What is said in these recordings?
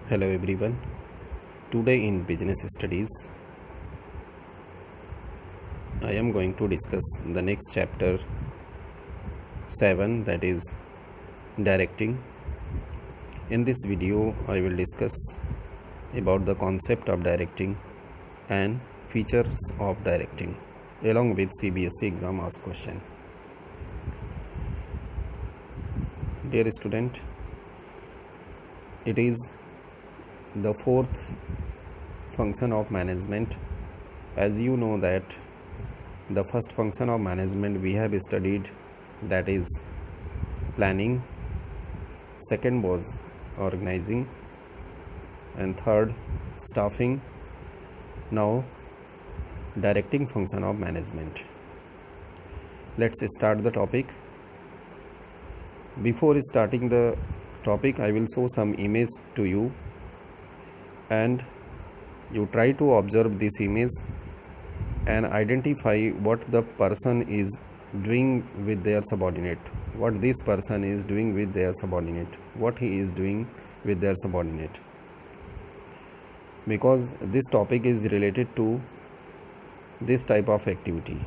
Hello everyone. Today in business studies, I am going to discuss the next chapter 7, that is directing. In this video, I will discuss about the concept of directing and features of directing along with CBSE exam asked question. Dear student, it is the fourth function of management. As you know that the first function of management we have studied, that is planning, second was organizing, and third staffing. Now directing function of management. Let's start the topic. Before starting the topic, I will show some image to you and you try to observe this image and identify what the person is doing with their subordinate, what this person is doing with their subordinate, what he is doing with their subordinate, because this topic is related to this type of activity.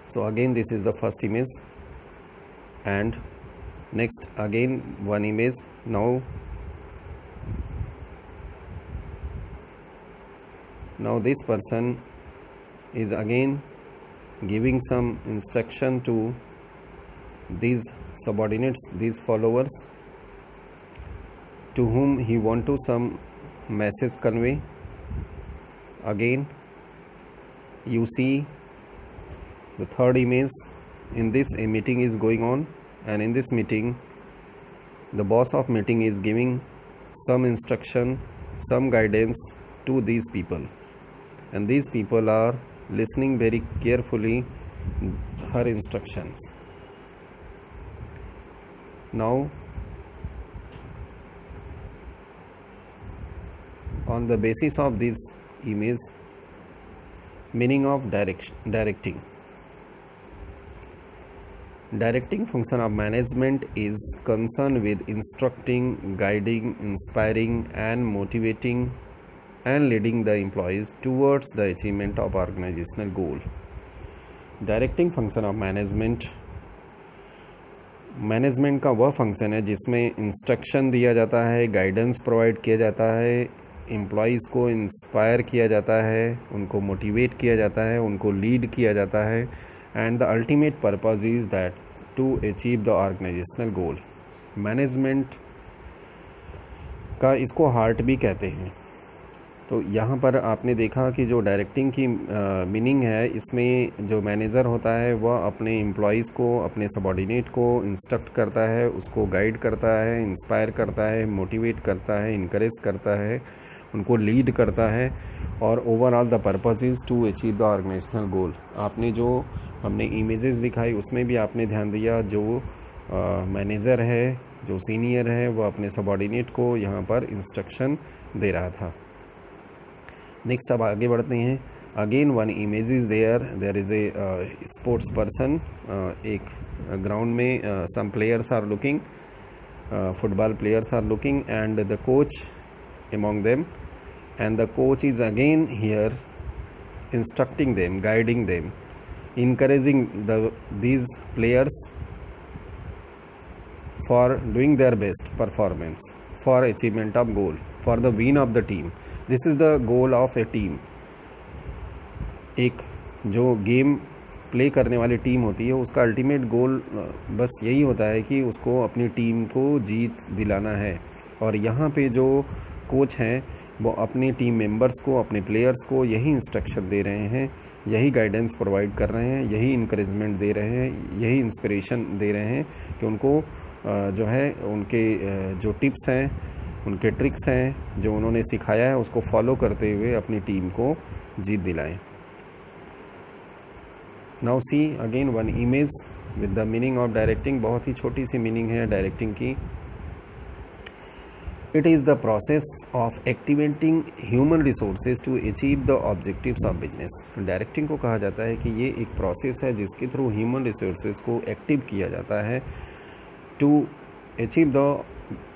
So again, this is the first image, and next again one image. Now this person is again giving some instruction to these subordinates, these followers, to whom he want to some message convey. Again you see the third image. In this, a meeting is going on, and in this meeting the boss of meeting is giving some instruction, some guidance to these people, and these people are listening very carefully her instructions. Now on the basis of this image, meaning of directing function of management is concerned with instructing, guiding, inspiring and motivating and leading the employees towards the achievement of organizational goal. Directing function of management का वह function है जिसमें instruction दिया जाता है, guidance provide किया जाता है, एम्प्लॉयज़ को इंस्पायर किया जाता है, उनको मोटिवेट किया जाता है, उनको लीड किया जाता है, and the ultimate purpose is that to achieve the organisational goal. Management का इसको हार्ट भी कहते हैं. तो यहाँ पर आपने देखा कि जो डायरेक्टिंग की मीनिंग है, इसमें जो मैनेजर होता है वह अपने एम्प्लॉयज़ को, अपने सबॉर्डिनेट को इंस्ट्रक्ट करता है, उसको गाइड करता है, इंस्पायर करता है, मोटिवेट करता है, इनकरेज करता है, उनको लीड करता है, और overall the purpose is to achieve the organisational goal. आपने जो हमने इमेजेस दिखाई उसमें भी आपने ध्यान दिया, जो मैनेजर है, जो सीनियर है, वह अपने सबॉर्डिनेट को यहाँ पर इंस्ट्रक्शन दे रहा था. नेक्स्ट अब आगे बढ़ते हैं. Again one image is there is a sports person. एक ग्राउंड में some players are looking, football players are looking, and the coach among them, and the coach is again here instructing them, guiding them, encouraging these players for doing their best performance for achievement of goal, for the win of the team. This is the goal of a team. एक जो game play करने वाली team होती है उसका ultimate goal बस यही होता है कि उसको अपनी टीम को जीत दिलाना है. और यहाँ पे जो कोच हैं वो अपनी टीम मेंबर्स को, अपने प्लेयर्स को यही इंस्ट्रक्शन दे रहे हैं, यही गाइडेंस प्रोवाइड कर रहे हैं, यही इनकरेजमेंट दे रहे हैं, यही इंस्पिरेशन दे रहे हैं कि उनको जो है उनके जो टिप्स हैं, उनके ट्रिक्स हैं जो उन्होंने सिखाया है उसको फॉलो करते हुए अपनी टीम को जीत दिलाएं. Now see again one image with the meaning of directing. बहुत ही छोटी सी मीनिंग है डायरेक्टिंग की. It is the process of activating human resources to achieve the objectives of business. Directing को कहा जाता है कि ये एक प्रोसेस है जिसके थ्रू ह्यूमन रिसोर्सेज को एक्टिव किया जाता है to achieve the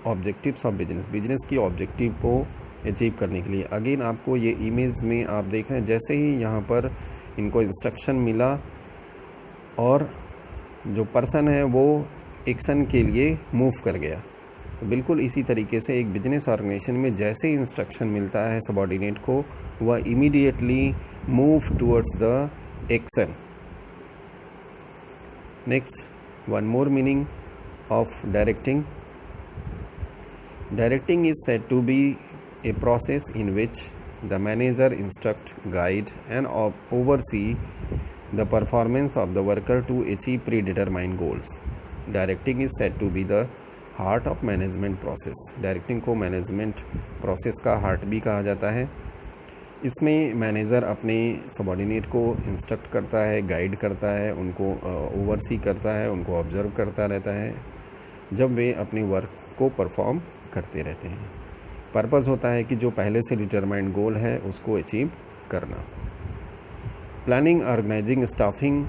objectives of business की ऑब्जेक्टिव को अचीव करने के लिए। अगेन आपको ये इमेज में आप देख रहे हैं, जैसे ही यहाँ पर इनको इंस्ट्रक्शन मिला और जो पर्सन है वो एक्शन के लिए मूव कर गया, तो बिल्कुल इसी तरीके से एक बिजनेस ऑर्गेनाइजेशन में जैसे इंस्ट्रक्शन मिलता है सबॉर्डिनेट को, वह immediately move towards the action. Next, one more meaning of directing. Directing is said to be a process in which the manager instruct, guide and oversee the performance of the worker to achieve predetermined goals. Directing is said to be the heart of management process. Directing को management process का heart भी कहा जाता है। इसमें manager अपने subordinate को instruct करता है, गाइड करता है, उनको ओवरसी करता है, उनको ऑब्जर्व करता रहता है जब वे अपने वर्क को परफॉर्म करते रहते हैं। पर्पस होता है कि जो पहले से डिटरमाइंड गोल है उसको अचीव करना। Planning, organising, staffing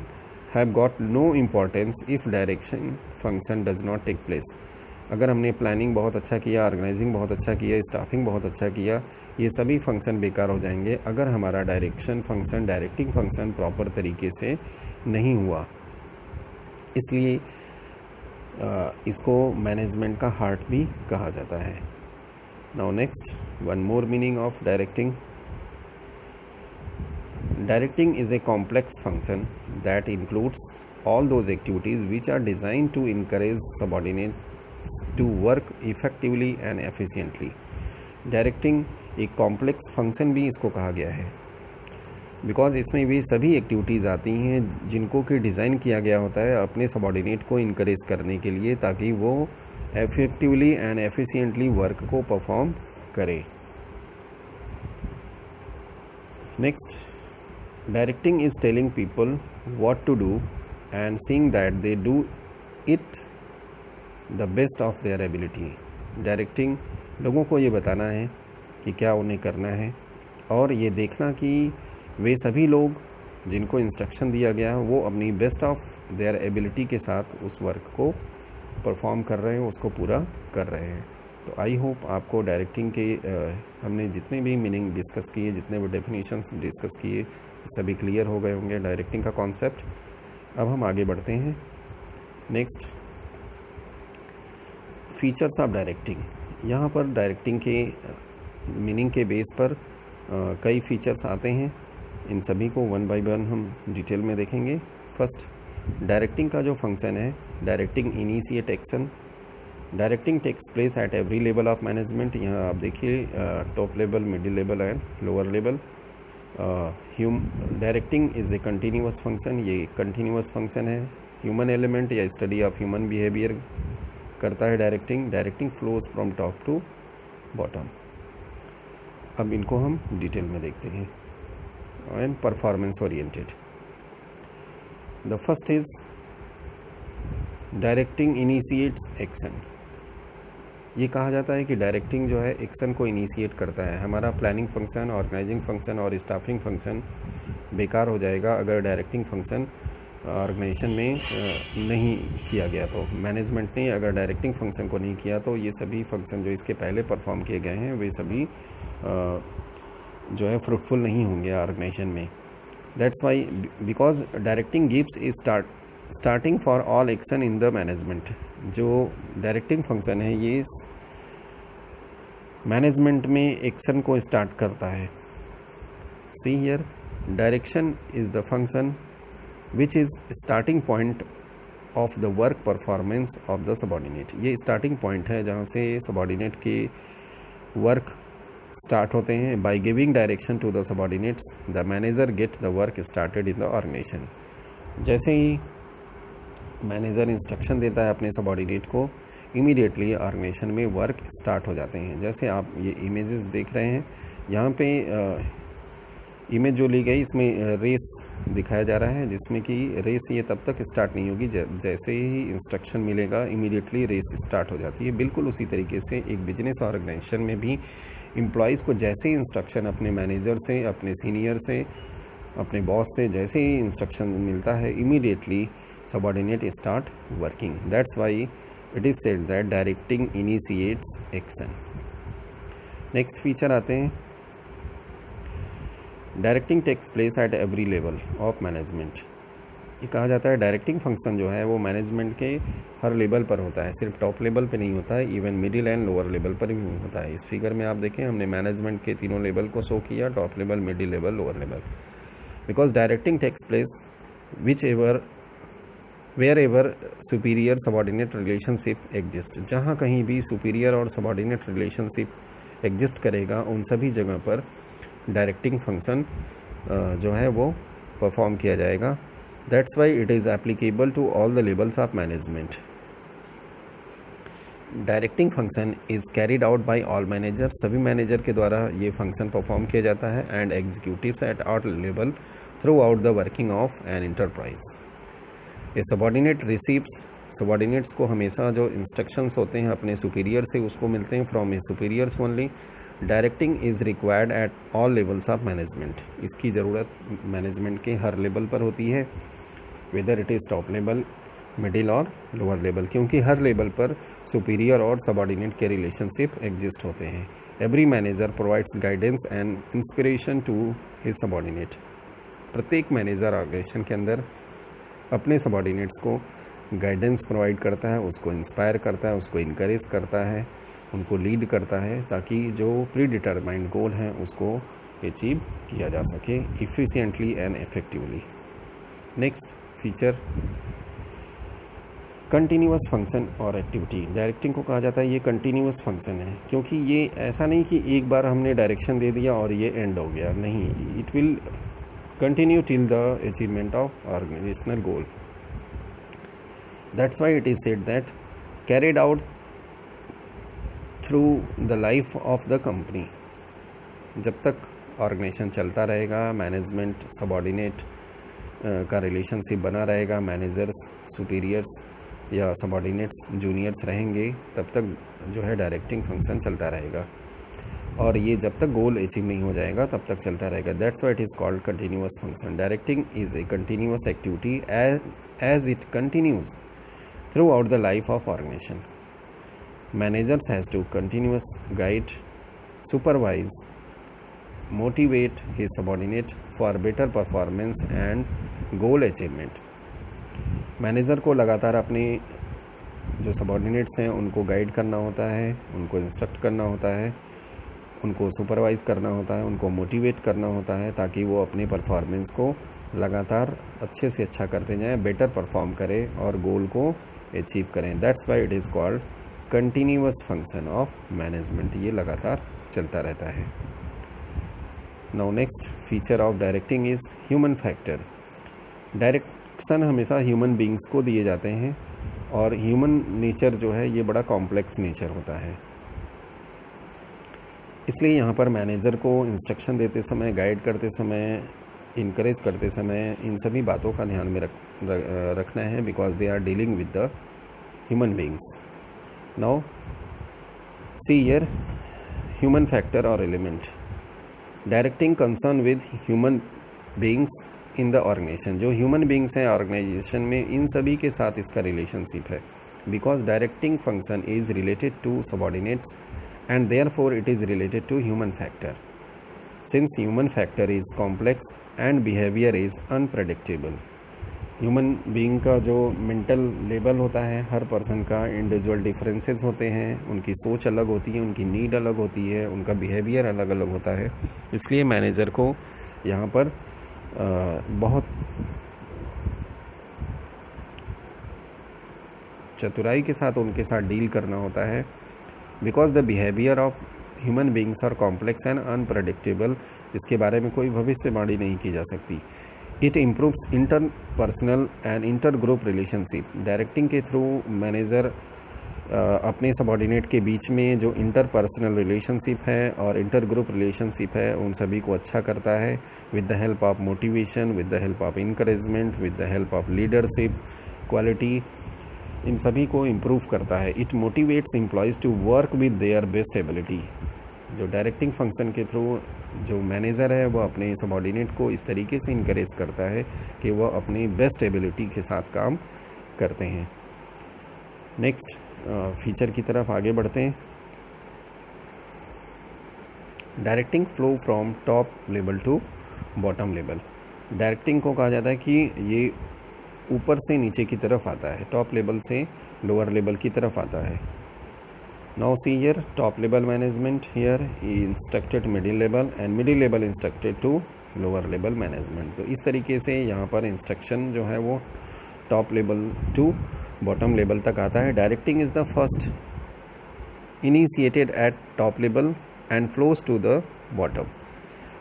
have got no importance if direction function does not take place. अगर हमने प्लानिंग बहुत अच्छा किया, ऑर्गेनाइजिंग बहुत अच्छा किया, स्टाफिंग बहुत अच्छा किया, ये सभी फंक्शन बेकार हो जाएंगे अगर हमारा direction function, directing function proper तरीके से नहीं हुआ। इसलिए इसको मैनेजमेंट का हार्ट भी कहा जाता है। Now next, one more meaning of directing. Directing is a complex function that includes all those activities which are designed to encourage subordinates to work effectively and efficiently. Directing एक complex function भी इसको कहा गया है because इसमें वे सभी activities आती हैं जिनको कि डिज़ाइन किया गया होता है अपने सबॉर्डिनेट को इनकरेज करने के लिए ताकि वो इफेक्टिवली एंड एफिशिएंटली वर्क को परफॉर्म करे। Next, directing is telling people what to do and seeing that they do it the best of their ability. Directing लोगों को ये बताना है कि क्या उन्हें करना है और ये देखना कि वे सभी लोग जिनको इंस्ट्रक्शन दिया गया है वो अपनी बेस्ट ऑफ देयर एबिलिटी के साथ उस वर्क को परफॉर्म कर रहे हैं, उसको पूरा कर रहे हैं। तो आई होप आपको डायरेक्टिंग के हमने जितने भी मीनिंग डिस्कस किए, जितने भी डेफिनेशंस डिस्कस किए, सभी क्लियर हो गए होंगे डायरेक्टिंग का कॉन्सेप्ट। अब हम आगे बढ़ते हैं। Next, features of directing. यहाँ पर डायरेक्टिंग के मीनिंग के बेस पर कई फीचर्स आते हैं, इन सभी को वन बाय वन हम डिटेल में देखेंगे। फर्स्ट, डायरेक्टिंग का जो फंक्शन है, directing initiate action. Directing takes place at every level of management. यहाँ आप देखिए top level, middle level and lower level. Directing is a continuous function, ये कंटिन्यूअस फंक्शन है। ह्यूमन एलिमेंट या स्टडी ऑफ ह्यूमन बिहेवियर करता है directing. Directing flows from top to bottom. अब इनको हम डिटेल में देखते हैं। And performance oriented, the first is directing initiates action. ये कहा जाता है कि डायरेक्टिंग जो है एक्शन को इनिशिएट करता है। हमारा प्लानिंग फंक्शन, ऑर्गेनाइजिंग फंक्शन और स्टाफिंग फंक्शन बेकार हो जाएगा अगर डायरेक्टिंग फंक्शन ऑर्गेनाइजेशन में नहीं किया गया। तो मैनेजमेंट ने अगर डायरेक्टिंग फंक्शन को नहीं किया तो ये सभी फंक्शन जो इसके पहले परफॉर्म किए गए हैं वे सभी जो है फ्रूटफुल नहीं होंगे ऑर्गेनाइजेशन में। That's why because directing gives A starting for all action in the management. जो डायरेक्टिंग फंक्शन है ये मैनेजमेंट में एक्शन को स्टार्ट करता है। See here, direction is the function which is starting point of the work performance of the subordinate। ये starting point है जहाँ से subordinate के work start होते हैं। by giving direction to the subordinates the manager get the work started in the organization। जैसे ही manager instruction देता है अपने सबॉर्डिनेट को, इमीडिएटली ऑर्गेनाइजेशन में वर्क स्टार्ट हो जाते हैं। जैसे आप ये इमेजेस देख रहे हैं, यहाँ पे इमेज जो ली गई इसमें रेस दिखाया जा रहा है, जिसमें कि रेस ये तब तक स्टार्ट नहीं होगी जैसे ही इंस्ट्रक्शन मिलेगा इमीडिएटली रेस स्टार्ट हो जाती है। बिल्कुल उसी तरीके से एक बिजनेस ऑर्गेनाइजेशन में भी एम्प्लॉयज़ को जैसे ही इंस्ट्रक्शन अपने मैनेजर से, अपने सीनियर से, अपने बॉस से जैसे ही इंस्ट्रक्शन मिलता है immediately subordinate start working. That's why it is said that directing initiates action. Next feature आते हैं, directing takes place at every level of management. ये कहा जाता है डायरेक्टिंग फंक्शन जो है वो मैनेजमेंट के हर लेवल पर होता है, सिर्फ टॉप लेवल पे नहीं होता है, even middle and lower level पर भी होता है। इस फिगर में आप देखें हमने मैनेजमेंट के तीनों लेवल को शो किया, top level, middle level, lower level. Because directing takes place whichever wherever superior subordinate relationship exist, जहाँ कहीं भी सुपीरियर और सबॉर्डिनेट रिलेशनशिप एग्जिस्ट करेगा उन सभी जगह पर डायरेक्टिंग फंक्शन जो है वो परफॉर्म किया जाएगा। That's why it is applicable to all the levels of management. Directing function is carried out by all manager, सभी मैनेजर के द्वारा ये फंक्शन परफॉर्म किया जाता है, and executives at all level throughout the working of an enterprise. A subordinate receives, subordinates को हमेशा जो इंस्ट्रक्शंस होते हैं अपने सुपीरियर से उसको मिलते हैं from a superiors only. Directing is required at all levels of management, इसकी ज़रूरत मैनेजमेंट के हर लेवल पर होती है, whether it is top level, middle और लोअर लेवल, क्योंकि हर लेवल पर सुपीरियर और सबॉर्डिनेट के रिलेशनशिप एग्जिस्ट होते हैं। Every manager provides guidance and inspiration to his subordinate, प्रत्येक मैनेजर ऑर्गेनाइजेशन के अंदर अपने सबॉर्डिनेट्स को गाइडेंस प्रोवाइड करता है, उसको इंस्पायर करता है, उसको इनकरेज करता है, उनको लीड करता है, ताकि जो प्री डिटरमाइंड गोल हैं उसको अचीव किया जा सके efficiently and effectively. Next feature, continuous function और एक्टिविटी। डायरेक्टिंग को कहा जाता है ये कंटिन्यूअस फंक्शन है, क्योंकि ये ऐसा नहीं कि एक बार हमने डायरेक्शन दे दिया और ये एंड हो गया, नहीं, it will continue till the achievement of organisational goal. That's why it is said that carried out through the life of the company. जब तक ऑर्गेनाइजेशन चलता रहेगा, मैनेजमेंट सबॉर्डिनेट का रिलेशनशिप बना रहेगा, मैनेजर्स सुपीरियर्स या सबॉर्डिनेट्स जूनियर्स रहेंगे, तब तक जो है डायरेक्टिंग फंक्शन चलता रहेगा, और ये जब तक गोल अचीव नहीं हो जाएगा तब तक चलता रहेगा। That's why it is called continuous function. Directing is a continuous activity as it continues throughout the life of organisation. Managers has to continuous guide, supervise, motivate his subordinate for better performance and goal achievement. Manager को लगातार अपने जो subordinates हैं उनको guide करना होता है, उनको इंस्ट्रक्ट करना होता है, उनको सुपरवाइज़ करना होता है, उनको मोटिवेट करना होता है, ताकि वो अपने परफॉर्मेंस को लगातार अच्छे से अच्छा करते जाएं, बेटर परफॉर्म करें और गोल को अचीव करें। That's why it is called continuous function of management, ये लगातार चलता रहता है। Now next feature of directing is human factor. Direction हमेशा ह्यूमन बींग्स को दिए जाते हैं, और ह्यूमन नेचर जो है ये बड़ा कॉम्प्लेक्स नेचर होता है, इसलिए यहाँ पर मैनेजर को इंस्ट्रक्शन देते समय, गाइड करते समय, इनकरेज करते समय इन सभी बातों का ध्यान में रखना है, because they are dealing with the human beings. Now see here human factor or element. Directing concern with human beings in the organization. जो human beings हैं ऑर्गेनाइजेशन में, इन सभी के साथ इसका रिलेशनशिप है, because directing function is related to subordinates and therefore it is related to human factor. Since human factor is complex and behavior is unpredictable. Human being का जो मेंटल लेवल होता है, हर पर्सन का इंडिविजुअल डिफरेंसेस होते हैं, उनकी सोच अलग होती है, उनकी नीड अलग होती है, उनका बिहेवियर अलग अलग होता है, इसलिए मैनेजर को यहाँ पर बहुत चतुराई के साथ उनके साथ डील करना होता है, because the behaviour of human beings are complex and unpredictable. इसके बारे में कोई भविष्यवाणी नहीं की जा सकती। It improves interpersonal and inter group relationship. Directing के थ्रू मैनेजर अपने सबॉर्डिनेट के बीच में जो इंटरपर्सनल रिलेशनशिप है और इंटर ग्रुप रिलेशनशिप है उन सभी को अच्छा करता है, with the help of motivation, with the help of encouragement, with the help of leadership quality, इन सभी को इम्प्रूव करता है। It motivates employees to work with their best ability. जो डायरेक्टिंग फंक्शन के थ्रू जो मैनेजर है वो अपने सबॉर्डिनेट को इस तरीके से इनकरेज करता है कि वह अपनी बेस्ट एबिलिटी के साथ काम करते हैं। नेक्स्ट फीचर की तरफ आगे बढ़ते हैं। Directing flow from top level to bottom level. Directing को कहा जाता है कि ये ऊपर से नीचे की तरफ आता है, टॉप लेवल से लोअर लेवल की तरफ आता है। Now see here top level management here instructed middle level and middle level instructed to lower level management. तो इस तरीके से यहाँ पर इंस्ट्रक्शन जो है वो top level to bottom level तक आता है। Directing is the first initiated at top level and flows to the bottom.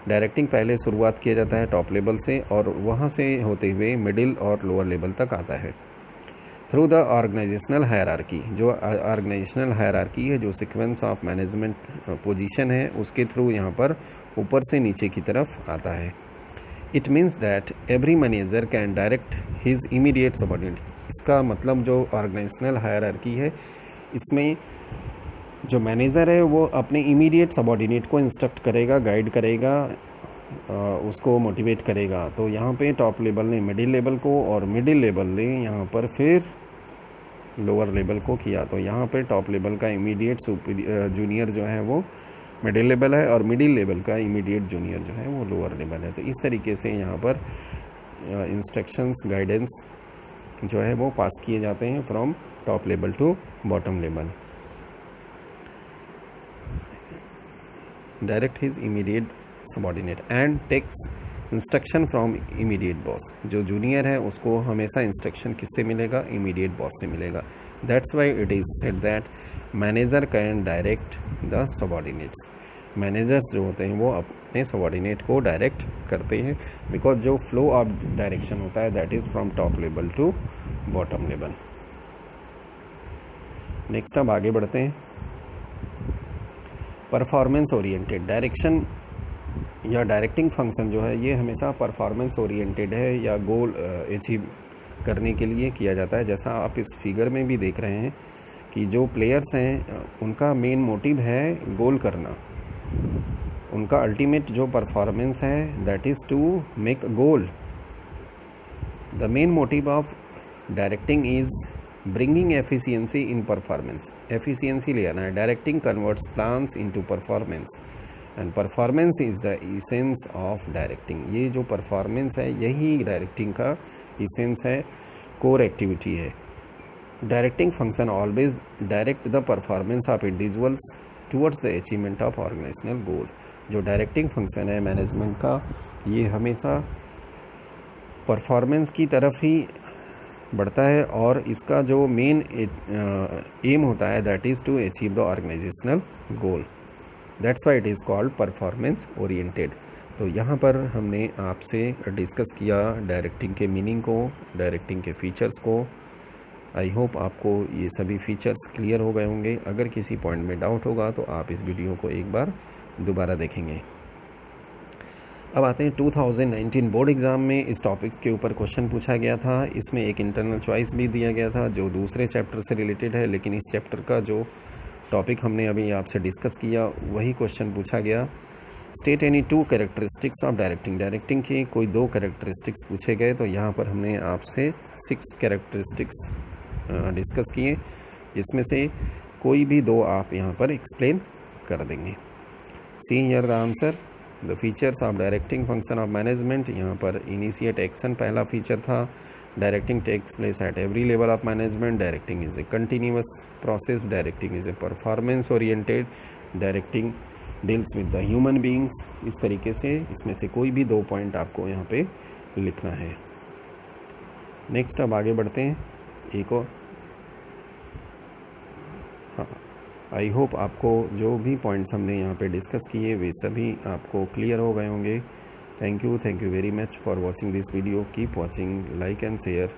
Directing पहले शुरुआत किया जाता है टॉप लेवल से और वहाँ से होते हुए मिडिल और लोअर लेवल तक आता है। थ्रू द ऑर्गेनाइजेशनल हायरार्की, जो ऑर्गेनाइजेशनल हायरार्की है, जो सीक्वेंस ऑफ मैनेजमेंट पोजीशन है, उसके थ्रू यहाँ पर ऊपर से नीचे की तरफ आता है। It means that every manager can direct his immediate subordinate. इसका मतलब जो ऑर्गेनाइजेशनल हायरार्की है, इसमें जो मैनेजर है वो अपने इमीडिएट सबऑर्डिनेट को इंस्ट्रक्ट करेगा, गाइड करेगा, उसको मोटिवेट करेगा। तो यहाँ पे टॉप लेवल ने मिडिल लेवल को और मिडिल लेवल ने यहाँ पर फिर लोअर लेवल को किया। तो यहाँ पे टॉप लेवल का इमीडिएट जूनियर जो है वो मिडिल लेवल है और मिडिल लेवल का इमीडिएट जूनियर जो है वो लोअर लेवल है। तो इस तरीके से यहाँ पर इंस्ट्रक्शंस, गाइडेंस जो है वो पास किए जाते हैं from top level to bottom level. Direct his immediate subordinate and takes instruction from immediate boss. जो जूनियर है उसको हमेशा इंस्ट्रक्शन किससे मिलेगा? इमीडिएट बॉस से मिलेगा। That's why it is said that manager can direct the subordinates. Managers जो होते हैं वो अपने सबऑर्डिनेट को डायरेक्ट करते हैं, बिकॉज जो फ्लो ऑफ डायरेक्शन होता है that is from top level to bottom level. Next अब आगे बढ़ते हैं। परफॉर्मेंस ओरिएंटेड डायरेक्शन या डायरेक्टिंग फंक्शन जो है ये हमेशा परफॉर्मेंस ओरिएंटेड है या गोल अचीव करने के लिए किया जाता है। जैसा आप इस फिगर में भी देख रहे हैं कि जो प्लेयर्स हैं उनका मेन मोटिव है गोल करना। उनका अल्टीमेट जो परफॉर्मेंस है that is to make a goal. The main motive of directing is bringing efficiency in performance. Efficiency ले आना है। Directing converts plans into performance and performance is the essence of directing. ये जो performance है यही directing का essence है, core activity है। Directing function always direct the performance of individuals towards the achievement of organisational goal. जो directing function है management का, ये हमेशा परफॉर्मेंस की तरफ ही बढ़ता है और इसका जो मेन एम होता है that is to achieve the organisational goal. That's why it is called performance oriented. तो यहाँ पर हमने आपसे डिस्कस किया डायरेक्टिंग के मीनिंग को, डायरेक्टिंग के फीचर्स को। आई होप आपको ये सभी फीचर्स क्लियर हो गए होंगे। अगर किसी पॉइंट में डाउट होगा तो आप इस वीडियो को एक बार दोबारा देखेंगे। अब आते हैं 2019 बोर्ड एग्ज़ाम में इस टॉपिक के ऊपर क्वेश्चन पूछा गया था। इसमें एक इंटरनल चॉइस भी दिया गया था जो दूसरे चैप्टर से रिलेटेड है, लेकिन इस चैप्टर का जो टॉपिक हमने अभी आपसे डिस्कस किया वही क्वेश्चन पूछा गया। State any two characteristics of directing. Directing की कोई दो कैरेक्टरिस्टिक्स पूछे गए, तो यहाँ पर हमने आपसे 6 कैरेक्टरिस्टिक्स डिस्कस किए, जिसमें से कोई भी दो आप यहाँ पर एक्सप्लेन कर देंगे। See here the answer. The features of directing function of management. यहाँ पर इनिशिएट एक्शन पहला फीचर था। Directing takes place at every level of management. Directing is a continuous process. Directing is a performance oriented. Directing deals with the human beings. इस तरीके से इसमें से कोई भी दो पॉइंट आपको यहाँ पे लिखना है। नेक्स्ट अब आगे बढ़ते हैं एक और। हाँ, आई होप आपको जो भी पॉइंट्स हमने यहाँ पे डिस्कस किए वे सभी आपको क्लियर हो गए होंगे। Thank you very much for watching this video. Keep watching, like and share.